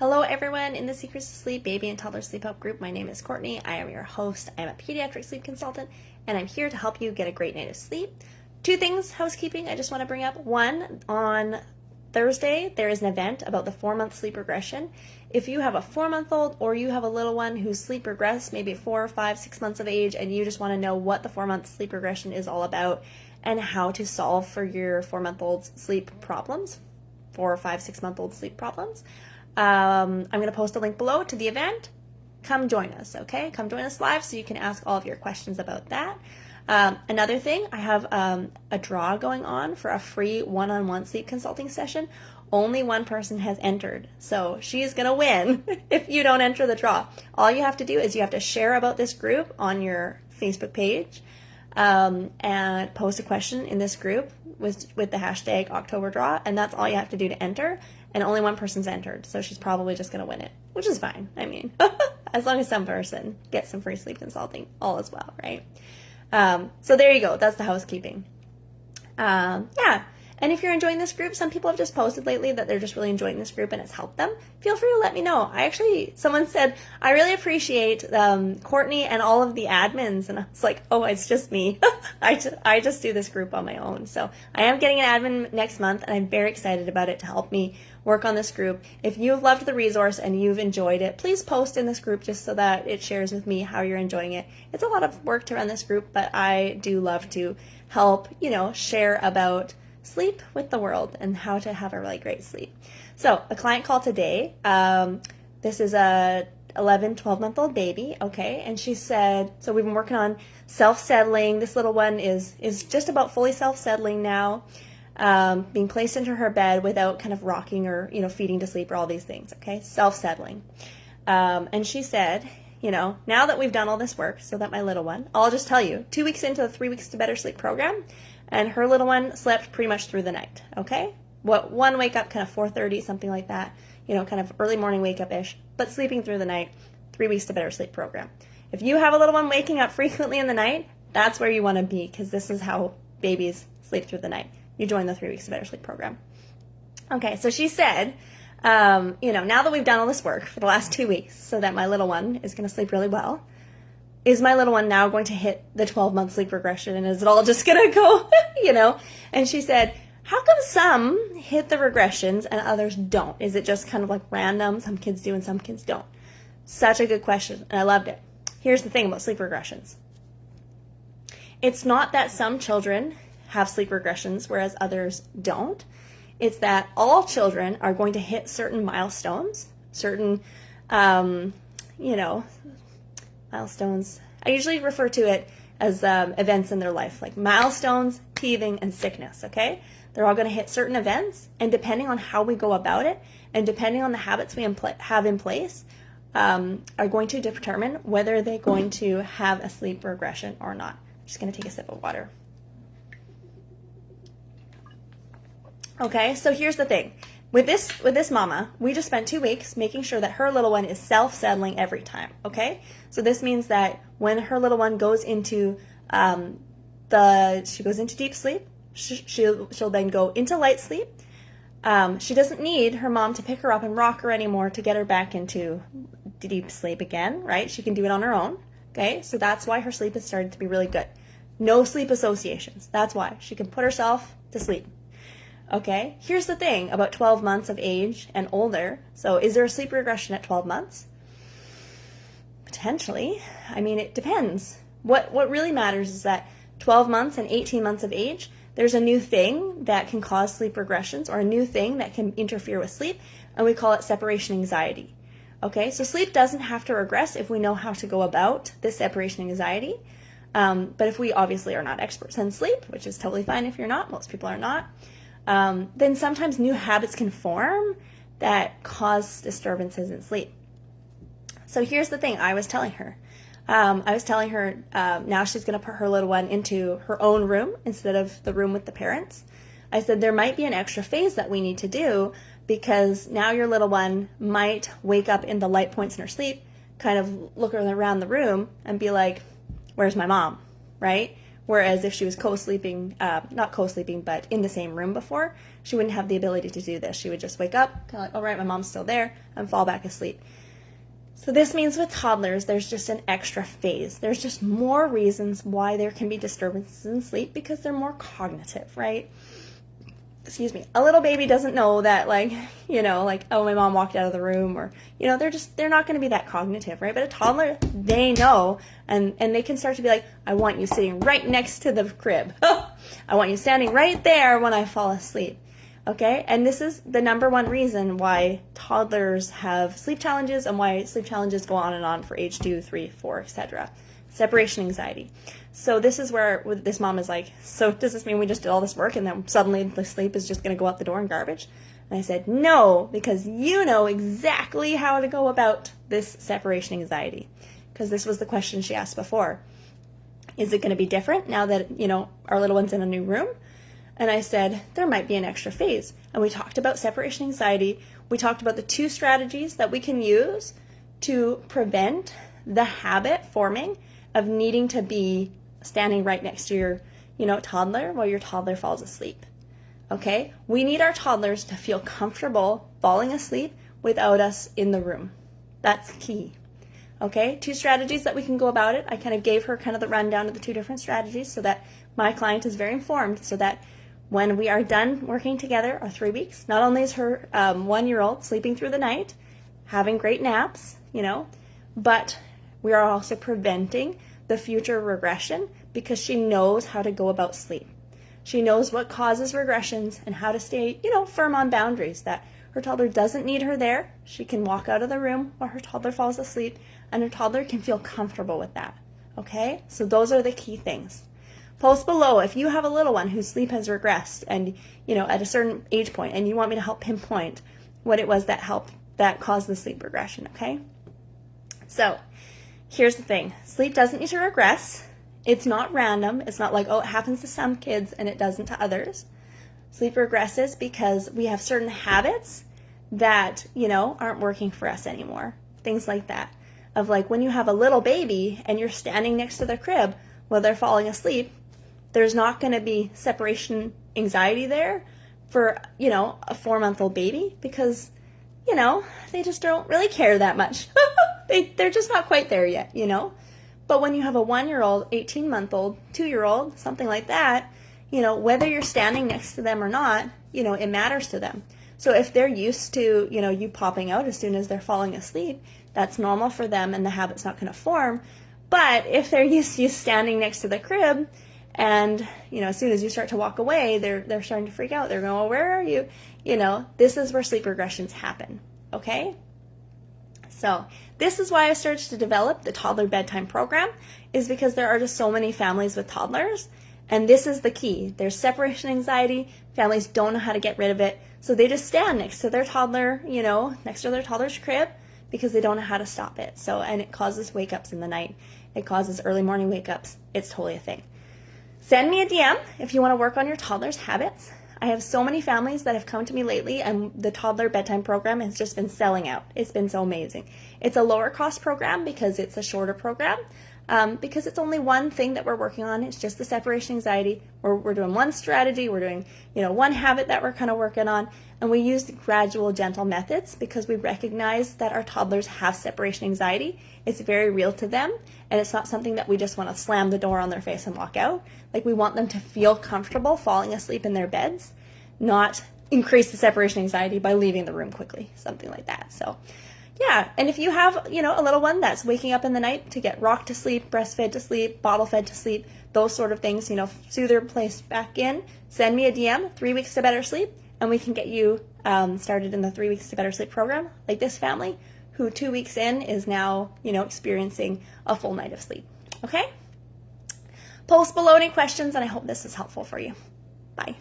Hello everyone in the Secrets of Sleep Baby and Toddler Sleep Help group. My name is Courtney. I am your host. I am a pediatric sleep consultant and I'm here to help you get a great night of sleep. Two things, housekeeping, I just want to bring up. One, on Thursday there is an event about the 4-month sleep regression. If you have a 4-month-old or you have a little one who's sleep regressed, maybe 4, 5, 6 months of age, and you just want to know what the 4-month sleep regression is all about and how to solve for your 4-month-old's sleep problems, 4, 5, 6-month-old sleep problems, I'm going to post a link below to the event. Come join us, okay? Come join us live so you can ask all of your questions about that. Another thing, I have a draw going on for a free one-on-one sleep consulting session. Only one person has entered, so she's going to win if you don't enter the draw. All you have to do is you have to share about this group on your Facebook page and post a question in this group with the hashtag October draw, and that's all you have to do to enter. And only one person's entered, so she's probably just going to win it, which is fine. I mean, as long as some person gets some free sleep consulting, all is well, right? So there you go. That's the housekeeping. Yeah. And if you're enjoying this group, some people have just posted lately that they're just really enjoying this group and it's helped them. Feel free to let me know. Someone said, I really appreciate Courtney and all of the admins. And I was like, oh, it's just me. I just do this group on my own. So I am getting an admin next month and I'm very excited about it to help me work on this group. If you've loved the resource and you've enjoyed it, please post in this group just so that it shares with me how you're enjoying it. It's a lot of work to run this group, but I do love to help, share about sleep with the world and how to have a really great sleep. So a client called today. This is a 11, 12-month-old baby, okay? And she said, so we've been working on self-settling. This little one is just about fully self-settling now, being placed into her bed without kind of rocking or, feeding to sleep or all these things, okay? Self-settling. And she said, now that we've done all this work, so that my little one, I'll just tell you, 2 weeks into the 3 Weeks to Better Sleep program, and her little one slept pretty much through the night, okay? One wake up kind of 4:30, something like that, kind of early morning wake up-ish, but sleeping through the night, 3 Weeks to Better Sleep program. If you have a little one waking up frequently in the night, that's where you want to be, because this is how babies sleep through the night. You join the 3 Weeks to Better Sleep program. Okay, so she said, now that we've done all this work for the last 2 weeks so that my little one is going to sleep really well, is my little one now going to hit the 12-month sleep regression, and is it all just going to go, And she said, how come some hit the regressions and others don't? Is it just kind of like random? Some kids do and some kids don't. Such a good question, and I loved it. Here's the thing about sleep regressions. It's not that some children have sleep regressions, whereas others don't. It's that all children are going to hit certain milestones, certain, milestones. I usually refer to it as events in their life, like milestones, teething, and sickness, okay? They're all going to hit certain events, and depending on how we go about it, and depending on the habits we have in place, are going to determine whether they're going to have a sleep regression or not. I'm just going to take a sip of water. Okay, so here's the thing. With this mama, we just spent 2 weeks making sure that her little one is self-settling every time, okay? So this means that when her little one goes into she goes into deep sleep, she'll then go into light sleep. She doesn't need her mom to pick her up and rock her anymore to get her back into deep sleep again, right? She can do it on her own, okay? So that's why her sleep has started to be really good. No sleep associations. That's why. She can put herself to sleep. Okay, here's the thing about 12 months of age and older. So is there a sleep regression at 12 months? Potentially. I mean, it depends. What really matters is that 12 months and 18 months of age, there's a new thing that can cause sleep regressions or a new thing that can interfere with sleep, and we call it separation anxiety. Okay, so sleep doesn't have to regress if we know how to go about this separation anxiety. But if we obviously are not experts in sleep, which is totally fine if you're not, most people are not, then sometimes new habits can form that cause disturbances in sleep. So here's the thing I was telling her. Now she's going to put her little one into her own room instead of the room with the parents. I said there might be an extra phase that we need to do because now your little one might wake up in the light points in her sleep, kind of look around the room and be like, where's my mom, right? Whereas if she was co-sleeping, not co-sleeping, but in the same room before, she wouldn't have the ability to do this. She would just wake up, kind of like, all right, my mom's still there, and fall back asleep. So this means with toddlers, there's just an extra phase. There's just more reasons why there can be disturbances in sleep because they're more cognitive, right? Excuse me. A little baby doesn't know that, like, oh, my mom walked out of the room, or, they're not going to be that cognitive, right? But a toddler, they know, and they can start to be like, I want you sitting right next to the crib. I want you standing right there when I fall asleep. Okay? And this is the number one reason why toddlers have sleep challenges and why sleep challenges go on and on for age 2, 3, 4, etc. Separation anxiety. So this is where this mom is like, so does this mean we just did all this work and then suddenly the sleep is just going to go out the door in garbage? And I said, no, because you know exactly how to go about this separation anxiety. Because this was the question she asked before. Is it going to be different now that, our little one's in a new room? And I said, there might be an extra phase. And we talked about separation anxiety. We talked about the 2 strategies that we can use to prevent the habit forming of needing to be standing right next to your, toddler while your toddler falls asleep. Okay? We need our toddlers to feel comfortable falling asleep without us in the room. That's key. Okay? 2 strategies that we can go about it. I kind of gave her kind of the rundown of the 2 different strategies so that my client is very informed, so that when we are done working together, our 3 weeks, not only is her 1-year-old sleeping through the night, having great naps, but we are also preventing the future regression because she knows how to go about sleep. She knows what causes regressions and how to stay, firm on boundaries, that her toddler doesn't need her there. She can walk out of the room while her toddler falls asleep, and her toddler can feel comfortable with that. Okay? So those are the key things. Post below if you have a little one whose sleep has regressed and, at a certain age point, and you want me to help pinpoint what it was that caused the sleep regression, okay? So, here's the thing. Sleep doesn't need to regress. It's not random. It's not like, it happens to some kids and it doesn't to others. Sleep regresses because we have certain habits that, aren't working for us anymore. Things like that. Of like when you have a little baby and you're standing next to their crib while they're falling asleep, there's not going to be separation anxiety there for, a 4-month-old baby because, they just don't really care that much. They're just not quite there yet, But when you have a 1-year-old, 18-month-old, 2-year-old, something like that, whether you're standing next to them or not, it matters to them. So if they're used to, you popping out as soon as they're falling asleep, that's normal for them and the habit's not going to form. But if they're used to you standing next to the crib and, as soon as you start to walk away, they're starting to freak out. They're going, well, where are you? This is where sleep regressions happen. Okay? So this is why I started to develop the toddler bedtime program, is because there are just so many families with toddlers. And this is the key. There's separation anxiety. Families don't know how to get rid of it. So they just stand next to their toddler, next to their toddler's crib because they don't know how to stop it. So, and it causes wake-ups in the night. It causes early morning wake-ups. It's totally a thing. Send me a DM if you want to work on your toddler's habits. I have so many families that have come to me lately, and the toddler bedtime program has just been selling out. It's been so amazing. It's a lower cost program because it's a shorter program, because it's only one thing that we're working on. It's just the separation anxiety. We're doing one strategy. We're doing, one habit that we're kind of working on, and we use gradual, gentle methods because we recognize that our toddlers have separation anxiety. It's very real to them, and it's not something that we just want to slam the door on their face and walk out. Like, we want them to feel comfortable falling asleep in their beds, not increase the separation anxiety by leaving the room quickly, something like that. So, yeah, and if you have, a little one that's waking up in the night to get rocked to sleep, breastfed to sleep, bottle fed to sleep, those sort of things, soothe their place back in, send me a DM, 3 weeks to better sleep, and we can get you started in the 3 weeks to better sleep program, like this family, who 2 weeks in is now, experiencing a full night of sleep. Okay? Post below any questions, and I hope this is helpful for you. Bye.